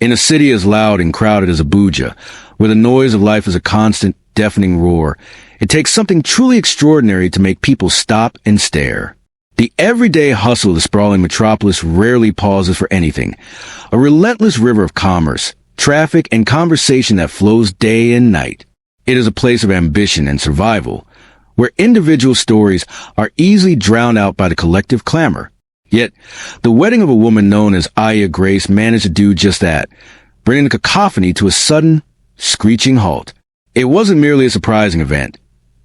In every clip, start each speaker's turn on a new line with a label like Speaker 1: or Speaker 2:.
Speaker 1: In a city as loud and crowded as Abuja, where the noise of life is a constant, deafening roar, it takes something truly extraordinary to make people stop and stare. The everyday hustle of the sprawling metropolis rarely pauses for anything. A relentless river of commerce, traffic, and conversation that flows day and night. It is a place of ambition and survival, where individual stories are easily drowned out by the collective clamor. Yet, the wedding of a woman known as Aya Grace managed to do just that, bringing the cacophony to a sudden, screeching halt. It wasn't merely a surprising event.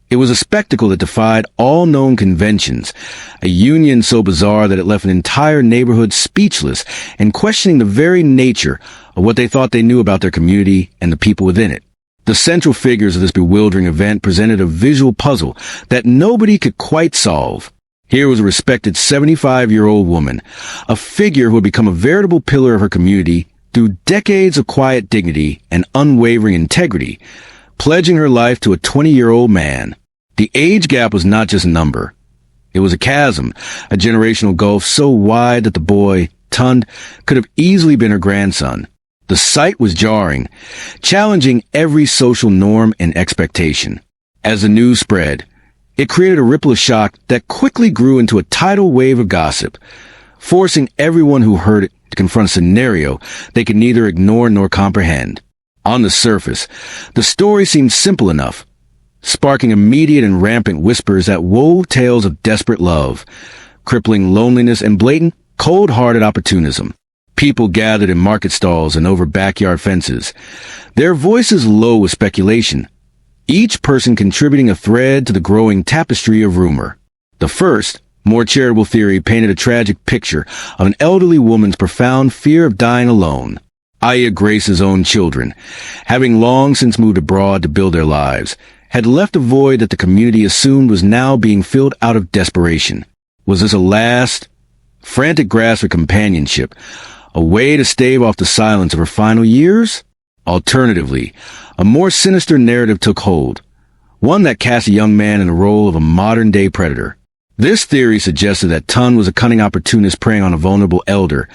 Speaker 1: It was a spectacle that defied all known conventions, a union so bizarre that it left an entire neighborhood speechless and questioning the very nature of what they thought they knew about their community and the people within it. The central figures of this bewildering event presented a visual puzzle that nobody could quite solve. Here was a respected 75-year-old woman, a figure who had become a veritable pillar of her community through decades of quiet dignity and unwavering integrity, pledging her life to a 20-year-old man. The age gap was not just a number. It was a chasm, a generational gulf so wide that the boy, Tund, could have easily been her grandson. The sight was jarring, challenging every social norm and expectation. As the news spread, it created a ripple of shock that quickly grew into a tidal wave of gossip, forcing everyone who heard it to confront a scenario they could neither ignore nor comprehend. On the surface, the story seemed simple enough, sparking immediate and rampant whispers that wove tales of desperate love, crippling loneliness, and blatant, cold-hearted opportunism. People gathered in market stalls and over backyard fences, their voices low with speculation, each person contributing a thread to the growing tapestry of rumor. The first, more charitable theory painted a tragic picture of an elderly woman's profound fear of dying alone. Aya Grace's own children, having long since moved abroad to build their lives, had left a void that the community assumed was now being filled out of desperation. Was this a last, frantic grasp for companionship, a way to stave off the silence of her final years? Alternatively, a more sinister narrative took hold, one that cast a young man in the role of a modern-day predator. This theory suggested that Tun was a cunning opportunist preying on a vulnerable elder,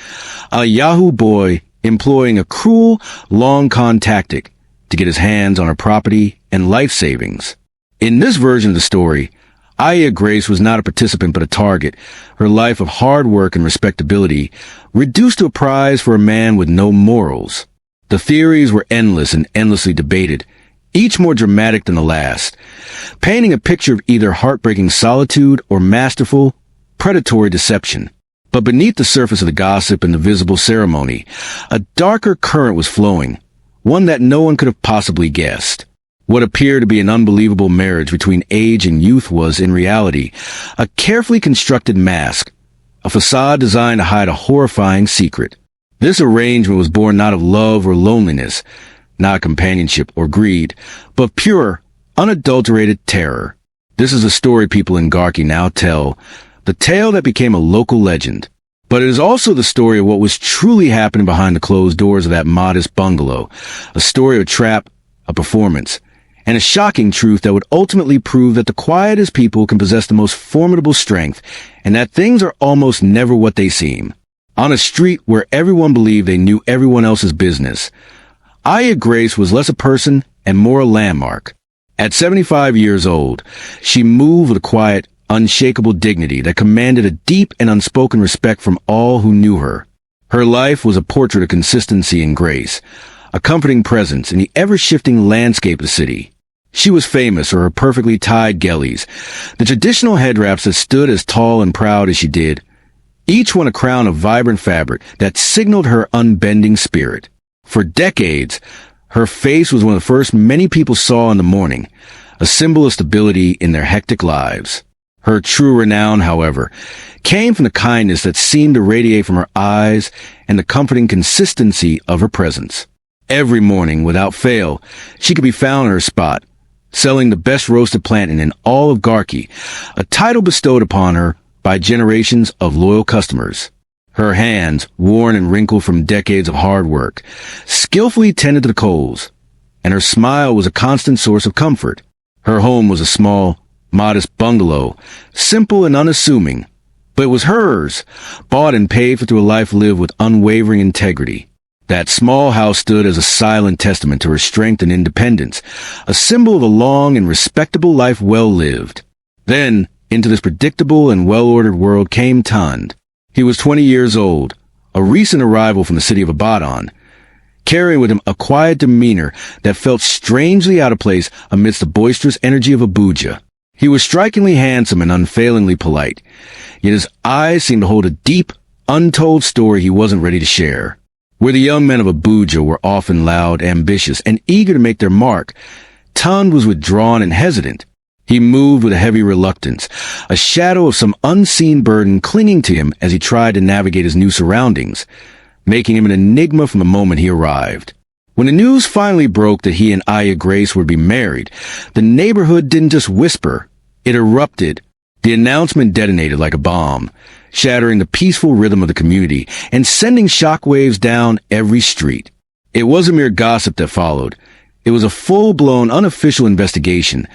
Speaker 1: a Yahoo boy employing a cruel, long-con tactic to get his hands on her property and life savings. In this version of the story, Aya Grace was not a participant but a target, her life of hard work and respectability reduced to a prize for a man with no morals. The theories were endless and endlessly debated, each more dramatic than the last, painting a picture of either heartbreaking solitude or masterful, predatory deception. But beneath the surface of the gossip and the visible ceremony, a darker current was flowing, one that no one could have possibly guessed. What appeared to be an unbelievable marriage between age and youth was, in reality, a carefully constructed mask, a facade designed to hide a horrifying secret. This arrangement was born not of love or loneliness, not companionship or greed, but pure, unadulterated terror. This is a story people in Garki now tell, the tale that became a local legend. But it is also the story of what was truly happening behind the closed doors of that modest bungalow, a story of a trap, a performance, and a shocking truth that would ultimately prove that the quietest people can possess the most formidable strength, and that things are almost never what they seem. On a street where everyone believed they knew everyone else's business, Aya Grace was less a person and more a landmark. At 75 years old, she moved with a quiet, unshakable dignity that commanded a deep and unspoken respect from all who knew her. Her life was a portrait of consistency and grace, a comforting presence in the ever-shifting landscape of the city. She was famous for her perfectly tied geles, the traditional head wraps that stood as tall and proud as she did, each one a crown of vibrant fabric that signaled her unbending spirit. For decades, her face was one of the first many people saw in the morning, a symbol of stability in their hectic lives. Her true renown, however, came from the kindness that seemed to radiate from her eyes and the comforting consistency of her presence. Every morning, without fail, she could be found in her spot, selling the best roasted plantain in all of Garki, a title bestowed upon her by generations of loyal customers. Her hands, worn and wrinkled from decades of hard work, skillfully tended to the coals, and her smile was a constant source of comfort. Her home was a small, modest bungalow, simple and unassuming, but it was hers, bought and paid for through a life lived with unwavering integrity. That small house stood as a silent testament to her strength and independence, a symbol of a long and respectable life well lived. Then, into this predictable and well-ordered world came Tund. He was 20 years old, a recent arrival from the city of Abadan, carrying with him a quiet demeanor that felt strangely out of place amidst the boisterous energy of Abuja. He was strikingly handsome and unfailingly polite, yet his eyes seemed to hold a deep, untold story he wasn't ready to share. Where the young men of Abuja were often loud, ambitious, and eager to make their mark, Tund was withdrawn and hesitant. He moved with a heavy reluctance, a shadow of some unseen burden clinging to him as he tried to navigate his new surroundings, making him an enigma from the moment he arrived. When the news finally broke that he and Aya Grace would be married, the neighborhood didn't just whisper, it erupted. The announcement detonated like a bomb, shattering the peaceful rhythm of the community and sending shockwaves down every street. It wasn't mere gossip that followed. It was a full-blown, unofficial investigation,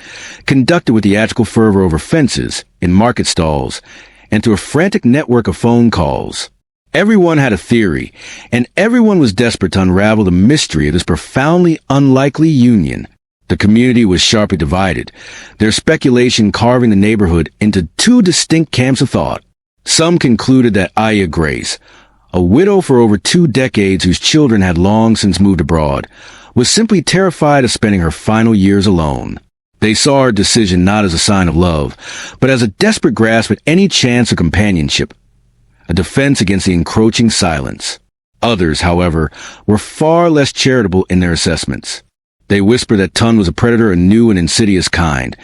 Speaker 1: conducted with theatrical fervor over fences, in market stalls, and through a frantic network of phone calls. Everyone had a theory, and everyone was desperate to unravel the mystery of this profoundly unlikely union. The community was sharply divided, their speculation carving the neighborhood into two distinct camps of thought. Some concluded that Aya Grace, a widow for over 2 decades whose children had long since moved abroad, was simply terrified of spending her final years alone. They saw her decision not as a sign of love, but as a desperate grasp at any chance of companionship, a defense against the encroaching silence. Others, however, were far less charitable in their assessments. They whispered that Tund was a predator, a new and insidious kind,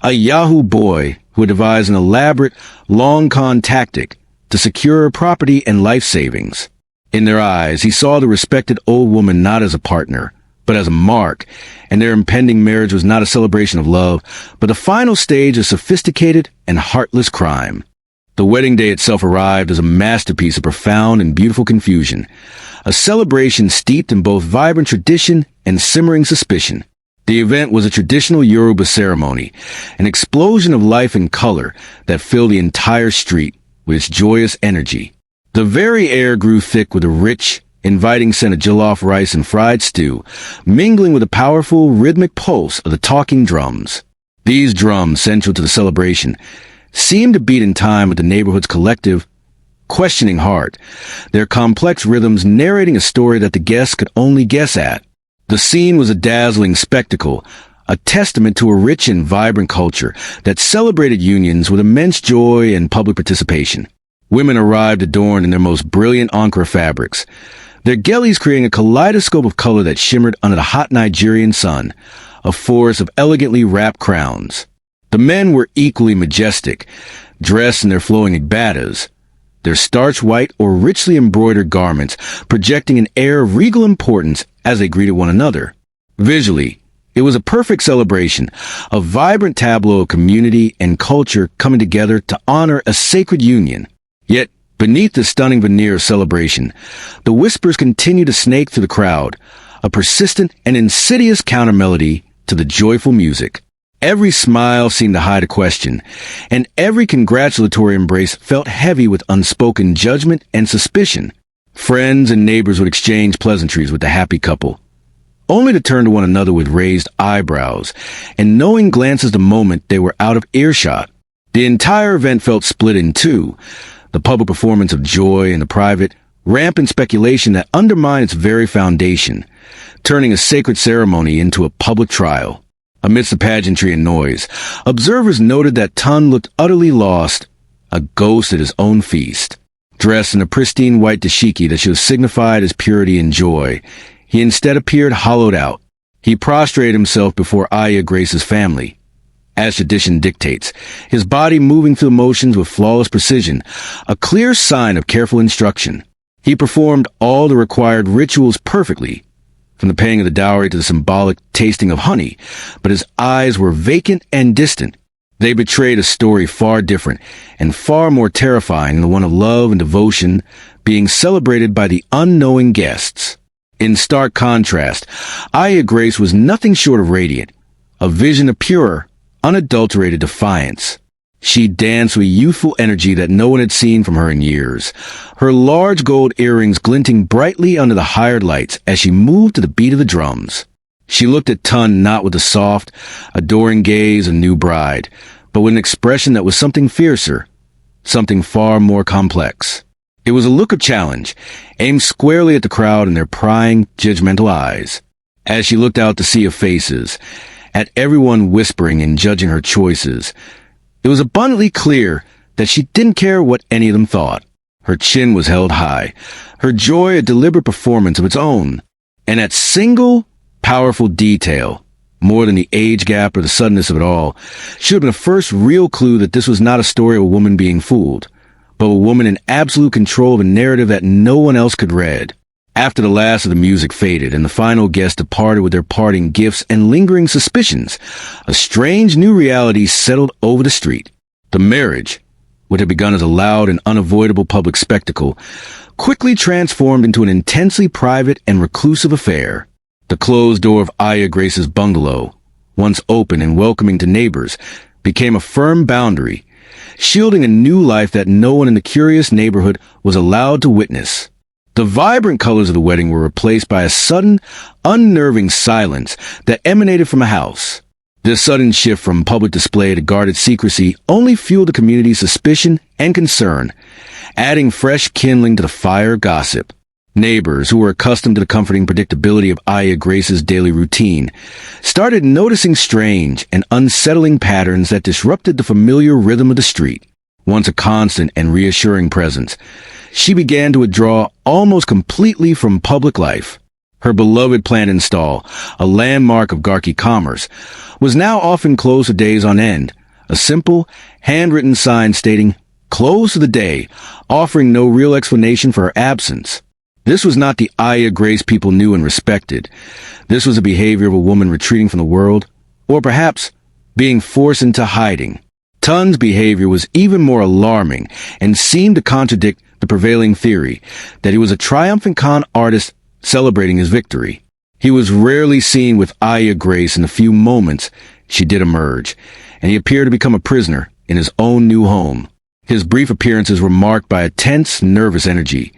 Speaker 1: a Yahoo boy who had devised an elaborate, long-con tactic to secure her property and life savings. In their eyes, he saw the respected old woman not as a partner, but as a mark, and their impending marriage was not a celebration of love, but the final stage of sophisticated and heartless crime. The wedding day itself arrived as a masterpiece of profound and beautiful confusion, a celebration steeped in both vibrant tradition and simmering suspicion. The event was a traditional Yoruba ceremony, an explosion of life and color that filled the entire street with its joyous energy. The very air grew thick with a rich, inviting scent of jollof rice and fried stew, mingling with the powerful, rhythmic pulse of the talking drums. These drums, central to the celebration, seemed to beat in time with the neighborhood's collective, questioning heart, their complex rhythms narrating a story that the guests could only guess at. The scene was a dazzling spectacle, a testament to a rich and vibrant culture that celebrated unions with immense joy and public participation. Women arrived adorned in their most brilliant Ankara fabrics, their geles creating a kaleidoscope of color that shimmered under the hot Nigerian sun, a forest of elegantly wrapped crowns. The men were equally majestic, dressed in their flowing agbadas, their starch white or richly embroidered garments projecting an air of regal importance as they greeted one another. Visually, it was a perfect celebration, a vibrant tableau of community and culture coming together to honor a sacred union. Yet, beneath the stunning veneer of celebration, the whispers continued to snake through the crowd, a persistent and insidious counter-melody to the joyful music. Every smile seemed to hide a question, and every congratulatory embrace felt heavy with unspoken judgment and suspicion. Friends and neighbors would exchange pleasantries with the happy couple, only to turn to one another with raised eyebrows and knowing glances the moment they were out of earshot. The entire event felt split in two, the public performance of joy and the private, rampant speculation that undermined its very foundation, turning a sacred ceremony into a public trial. Amidst the pageantry and noise, observers noted that Tund looked utterly lost, a ghost at his own feast. Dressed in a pristine white dashiki that should have signified his purity and joy, he instead appeared hollowed out. He prostrated himself before Aya Grace's family, as tradition dictates, his body moving through the motions with flawless precision, a clear sign of careful instruction. He performed all the required rituals perfectly, from the paying of the dowry to the symbolic tasting of honey, but his eyes were vacant and distant. They betrayed a story far different and far more terrifying than the one of love and devotion being celebrated by the unknowing guests. In stark contrast, Aya Grace was nothing short of radiant, a vision of pure, unadulterated defiance. She danced with youthful energy that no one had seen from her in years, her large gold earrings glinting brightly under the hired lights as she moved to the beat of the drums. She looked at Tun not with the soft, adoring gaze of a new bride, but with an expression that was something fiercer, something far more complex. It was a look of challenge, aimed squarely at the crowd in their prying, judgmental eyes. As she looked out the sea of faces, at everyone whispering and judging her choices, it was abundantly clear that she didn't care what any of them thought. Her chin was held high, her joy a deliberate performance of its own. And that single, powerful detail, more than the age gap or the suddenness of it all, should have been the first real clue that this was not a story of a woman being fooled, but a woman in absolute control of a narrative that no one else could read. After the last of the music faded and the final guests departed with their parting gifts and lingering suspicions, a strange new reality settled over the street. The marriage, which had begun as a loud and unavoidable public spectacle, quickly transformed into an intensely private and reclusive affair. The closed door of Aya Grace's bungalow, once open and welcoming to neighbors, became a firm boundary, shielding a new life that no one in the curious neighborhood was allowed to witness. The vibrant colors of the wedding were replaced by a sudden, unnerving silence that emanated from a house. This sudden shift from public display to guarded secrecy only fueled the community's suspicion and concern, adding fresh kindling to the fire of gossip. Neighbors, who were accustomed to the comforting predictability of Aya Grace's daily routine, started noticing strange and unsettling patterns that disrupted the familiar rhythm of the street. Once a constant and reassuring presence, she began to withdraw almost completely from public life. Her beloved planted stall, a landmark of Garki commerce, was now often closed for days on end, a simple, handwritten sign stating, "Closed for the day," offering no real explanation for her absence. This was not the Aya Grace people knew and respected. This was the behavior of a woman retreating from the world, or perhaps being forced into hiding. Tun's behavior was even more alarming and seemed to contradict the prevailing theory that he was a triumphant con artist celebrating his victory. He was rarely seen with Aya Grace in the few moments she did emerge, and he appeared to become a prisoner in his own new home. His brief appearances were marked by a tense, nervous energy.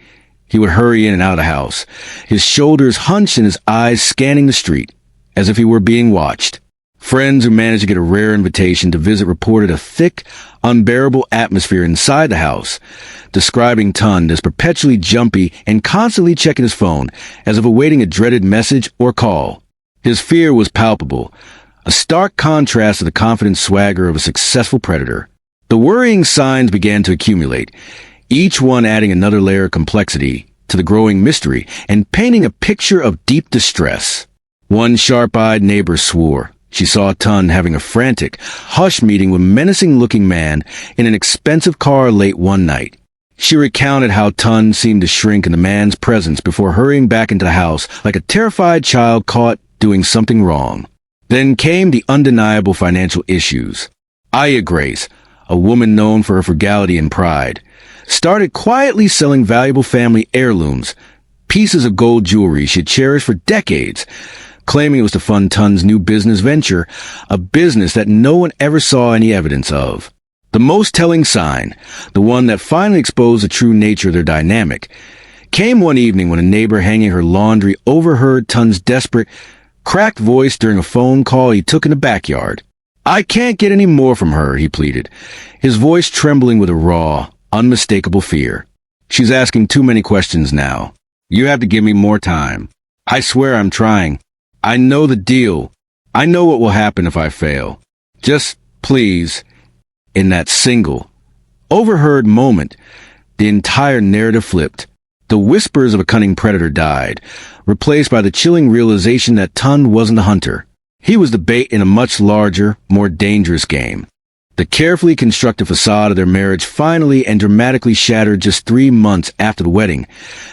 Speaker 1: He would hurry in and out of the house, his shoulders hunched and his eyes scanning the street, as if he were being watched. Friends who managed to get a rare invitation to visit reported a thick, unbearable atmosphere inside the house, describing Tun as perpetually jumpy and constantly checking his phone, as if awaiting a dreaded message or call. His fear was palpable, a stark contrast to the confident swagger of a successful predator. The worrying signs began to accumulate, each one adding another layer of complexity to the growing mystery and painting a picture of deep distress. One sharp-eyed neighbor swore she saw Tun having a frantic, hushed meeting with a menacing-looking man in an expensive car late one night. She recounted how Tun seemed to shrink in the man's presence before hurrying back into the house like a terrified child caught doing something wrong. Then came the undeniable financial issues. Aya Grace, a woman known for her frugality and pride, started quietly selling valuable family heirlooms, pieces of gold jewelry she had cherished for decades, claiming it was to fund Tun's new business venture, a business that no one ever saw any evidence of. The most telling sign, the one that finally exposed the true nature of their dynamic, came one evening when a neighbor hanging her laundry overheard Tun's desperate, cracked voice during a phone call he took in the backyard. "I can't get any more from her," he pleaded, his voice trembling with a raw, unmistakable fear. "She's asking too many questions now. You have to give me more time. I swear I'm trying. I know the deal. I know what will happen if I fail. Just, please." In that single, overheard moment, the entire narrative flipped. The whispers of a cunning predator died, replaced by the chilling realization that Tun wasn't the hunter. He was the bait in a much larger, more dangerous game. The carefully constructed facade of their marriage finally and dramatically shattered just 3 months after the wedding,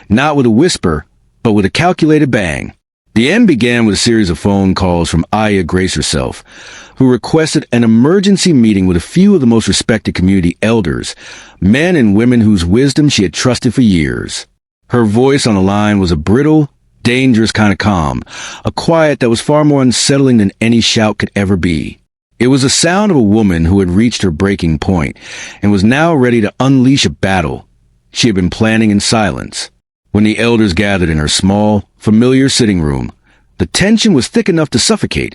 Speaker 1: not with a whisper, but with a calculated bang. The end began with a series of phone calls from Aya Grace herself, who requested an emergency meeting with a few of the most respected community elders, men and women whose wisdom she had trusted for years. Her voice on the line was a brittle, dangerous kind of calm, a quiet that was far more unsettling than any shout could ever be. It was the sound of a woman who had reached her breaking point and was now ready to unleash a battle she had been planning in silence. When the elders gathered in her small, familiar sitting room, the tension was thick enough to suffocate,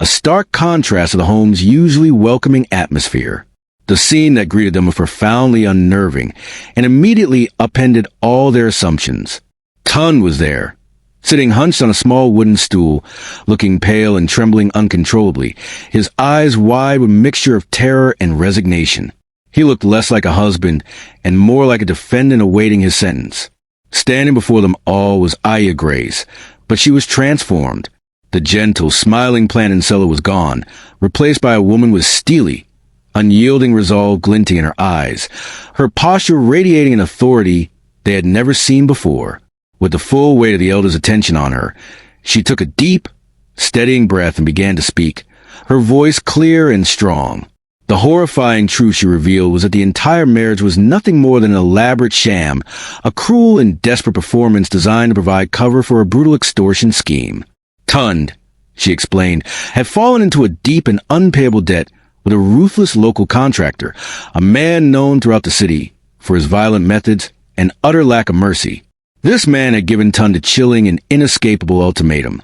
Speaker 1: a stark contrast to the home's usually welcoming atmosphere. The scene that greeted them was profoundly unnerving and immediately upended all their assumptions. Tun was there, sitting hunched on a small wooden stool, looking pale and trembling uncontrollably, his eyes wide with a mixture of terror and resignation. He looked less like a husband and more like a defendant awaiting his sentence. Standing before them all was Aya Grace, but she was transformed. The gentle, smiling plant in cellar was gone, replaced by a woman with steely, unyielding resolve glinting in her eyes, her posture radiating an authority they had never seen before. With the full weight of the elders' attention on her, she took a deep, steadying breath and began to speak, her voice clear and strong. The horrifying truth she revealed was that the entire marriage was nothing more than an elaborate sham, a cruel and desperate performance designed to provide cover for a brutal extortion scheme. Tund, she explained, had fallen into a deep and unpayable debt with a ruthless local contractor, a man known throughout the city for his violent methods and utter lack of mercy. This man had given Tund a chilling and inescapable ultimatum.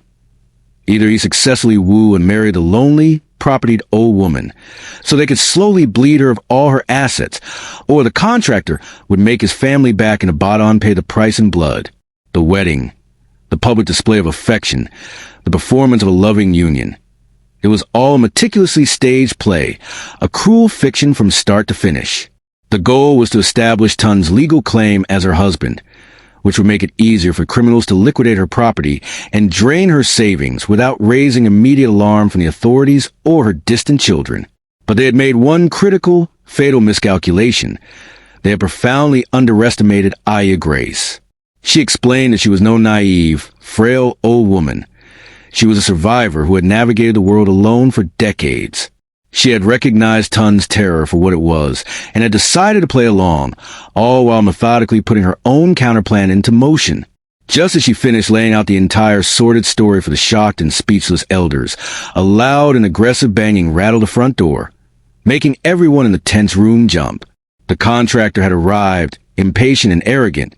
Speaker 1: Either he successfully woo and marry the lonely, propertied old woman, so they could slowly bleed her of all her assets, or the contractor would make his family back and Abadan pay the price in blood. The wedding, the public display of affection, the performance of a loving union. It was all a meticulously staged play, a cruel fiction from start to finish. The goal was to establish Tund's legal claim as her husband, which would make it easier for criminals to liquidate her property and drain her savings without raising immediate alarm from the authorities or her distant children. But they had made one critical, fatal miscalculation. They had profoundly underestimated Aya Grace. She explained that she was no naive, frail old woman. She was a survivor who had navigated the world alone for decades. She had recognized Tund's terror for what it was and had decided to play along, all while methodically putting her own counterplan into motion. Just as she finished laying out the entire sordid story for the shocked and speechless elders, a loud and aggressive banging rattled the front door, making everyone in the tense room jump. The contractor had arrived, impatient and arrogant,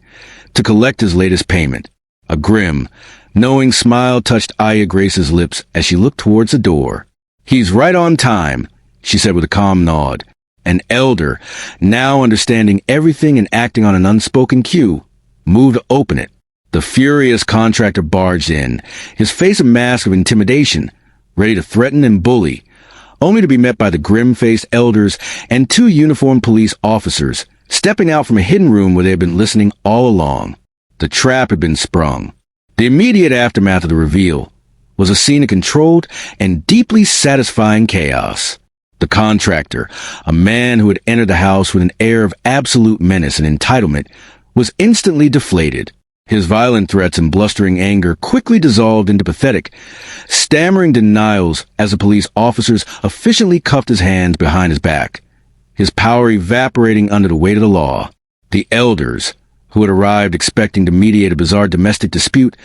Speaker 1: to collect his latest payment. A grim, knowing smile touched Aya Grace's lips as she looked towards the door. "He's right on time," she said with a calm nod. An elder, now understanding everything and acting on an unspoken cue, moved to open it. The furious contractor barged in, his face a mask of intimidation, ready to threaten and bully, only to be met by the grim-faced elders and two uniformed police officers, stepping out from a hidden room where they had been listening all along. The trap had been sprung. The immediate aftermath of the reveal was a scene of controlled and deeply satisfying chaos. The contractor, a man who had entered the house with an air of absolute menace and entitlement, was instantly deflated. His violent threats and blustering anger quickly dissolved into pathetic, stammering denials as the police officers efficiently cuffed his hands behind his back, his power evaporating under the weight of the law. The elders, who had arrived expecting to mediate a bizarre domestic dispute,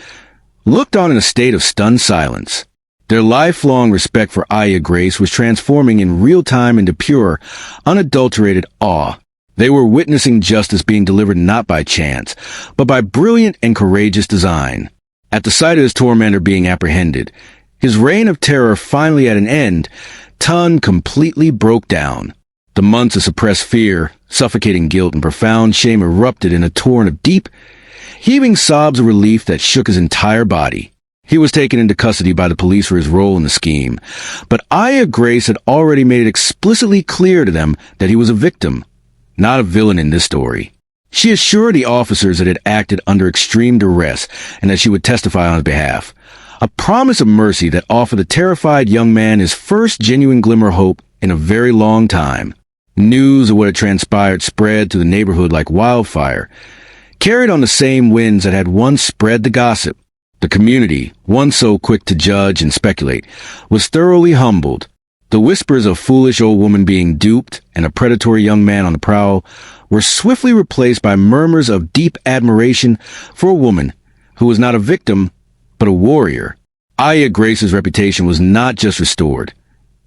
Speaker 1: looked on in a state of stunned silence. Their lifelong respect for Aya Grace was transforming in real time into pure, unadulterated awe. They were witnessing justice being delivered not by chance, but by brilliant and courageous design. At the sight of his tormentor being apprehended, his reign of terror finally at an end, Tun completely broke down. The months of suppressed fear, suffocating guilt, and profound shame erupted in a torrent of deep, heaving sobs of relief that shook his entire body. He was taken into custody by the police for his role in the scheme, but Aya Grace had already made it explicitly clear to them that he was a victim, not a villain in this story. She assured the officers that it had acted under extreme duress and that she would testify on his behalf, a promise of mercy that offered the terrified young man his first genuine glimmer of hope in a very long time. News of what had transpired spread to the neighborhood like wildfire, carried on the same winds that had once spread the gossip. The community, once so quick to judge and speculate, was thoroughly humbled. The whispers of foolish old woman being duped and a predatory young man on the prowl were swiftly replaced by murmurs of deep admiration for a woman who was not a victim, but a warrior. Aya Grace's reputation was not just restored.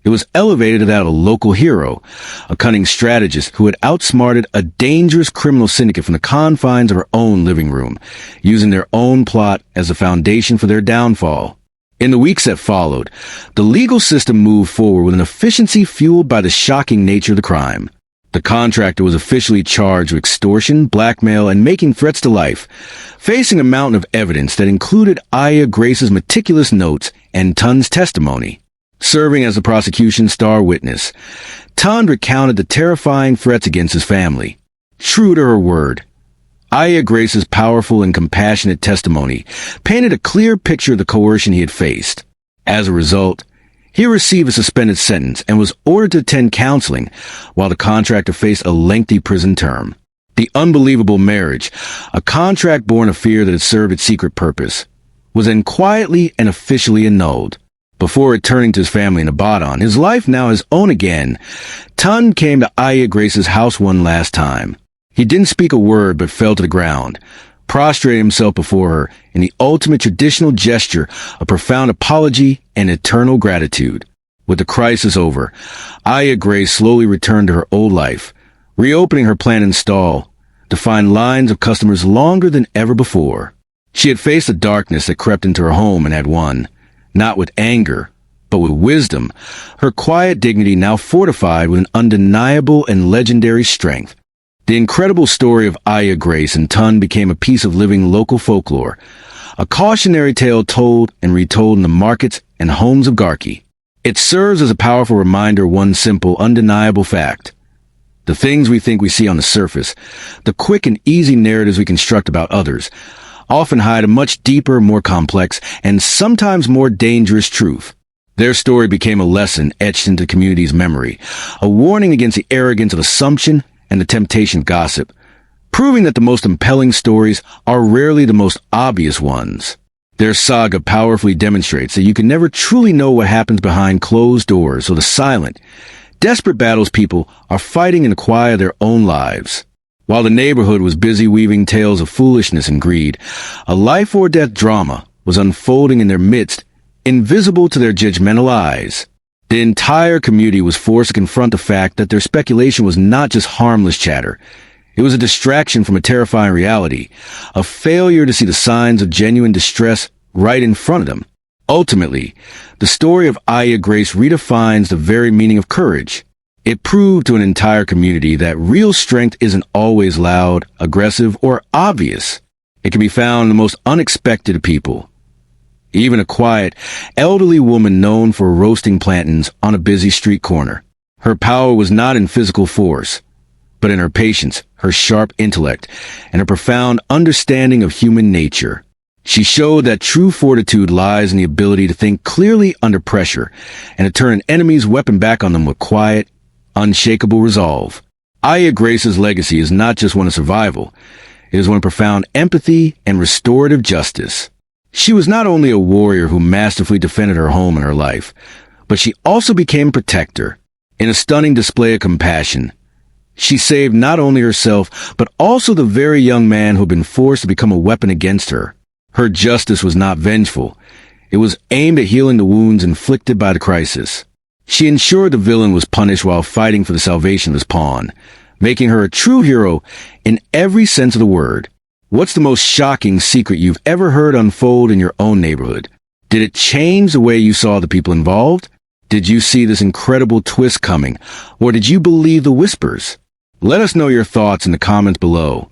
Speaker 1: It was elevated to that of a local hero, a cunning strategist who had outsmarted a dangerous criminal syndicate from the confines of her own living room, using their own plot as the foundation for their downfall. In the weeks that followed, the legal system moved forward with an efficiency fueled by the shocking nature of the crime. The contractor was officially charged with extortion, blackmail, and making threats to life, facing a mountain of evidence that included Aya Grace's meticulous notes and Tun's testimony. Serving as the prosecution's star witness, Tun recounted the terrifying threats against his family. True to her word, Aya Grace's powerful and compassionate testimony painted a clear picture of the coercion he had faced. As a result, he received a suspended sentence and was ordered to attend counseling, while the contractor faced a lengthy prison term. The unbelievable marriage, a contract born of fear that had served its secret purpose, was then quietly and officially annulled. Before returning to his family in Abuja, his life now his own again, Tun came to Aya Grace's house one last time. He didn't speak a word but fell to the ground, prostrating himself before her in the ultimate traditional gesture of profound apology and eternal gratitude. With the crisis over, Aya Grace slowly returned to her old life, reopening her planned stall to find lines of customers longer than ever before. She had faced the darkness that crept into her home and had won. Not with anger, but with wisdom, her quiet dignity now fortified with an undeniable and legendary strength. The incredible story of Aya Grace and Tun became a piece of living local folklore, a cautionary tale told and retold in the markets and homes of Garki. It serves as a powerful reminder of one simple, undeniable fact. The things we think we see on the surface, the quick and easy narratives we construct about others, often hide a much deeper, more complex, and sometimes more dangerous truth. Their story became a lesson etched into the community's memory, a warning against the arrogance of assumption and the temptation of gossip, proving that the most compelling stories are rarely the most obvious ones. Their saga powerfully demonstrates that you can never truly know what happens behind closed doors or the silent, desperate battles people are fighting in the quiet of their own lives. While the neighborhood was busy weaving tales of foolishness and greed, a life-or-death drama was unfolding in their midst, invisible to their judgmental eyes. The entire community was forced to confront the fact that their speculation was not just harmless chatter. It was a distraction from a terrifying reality, a failure to see the signs of genuine distress right in front of them. Ultimately, the story of Aya Grace redefines the very meaning of courage. It proved to an entire community that real strength isn't always loud, aggressive, or obvious. It can be found in the most unexpected of people. Even a quiet, elderly woman known for roasting plantains on a busy street corner. Her power was not in physical force, but in her patience, her sharp intellect, and her profound understanding of human nature. She showed that true fortitude lies in the ability to think clearly under pressure and to turn an enemy's weapon back on them with quiet, unshakable resolve. Aya Grace's legacy is not just one of survival, it is one of profound empathy and restorative justice. She was not only a warrior who masterfully defended her home and her life, but she also became a protector. In a stunning display of compassion, she saved not only herself, but also the very young man who had been forced to become a weapon against her. Her justice was not vengeful. It was aimed at healing the wounds inflicted by the crisis. She ensured the villain was punished while fighting for the salvation of his pawn, making her a true hero in every sense of the word. What's the most shocking secret you've ever heard unfold in your own neighborhood? Did it change the way you saw the people involved? Did you see this incredible twist coming, or did you believe the whispers? Let us know your thoughts in the comments below.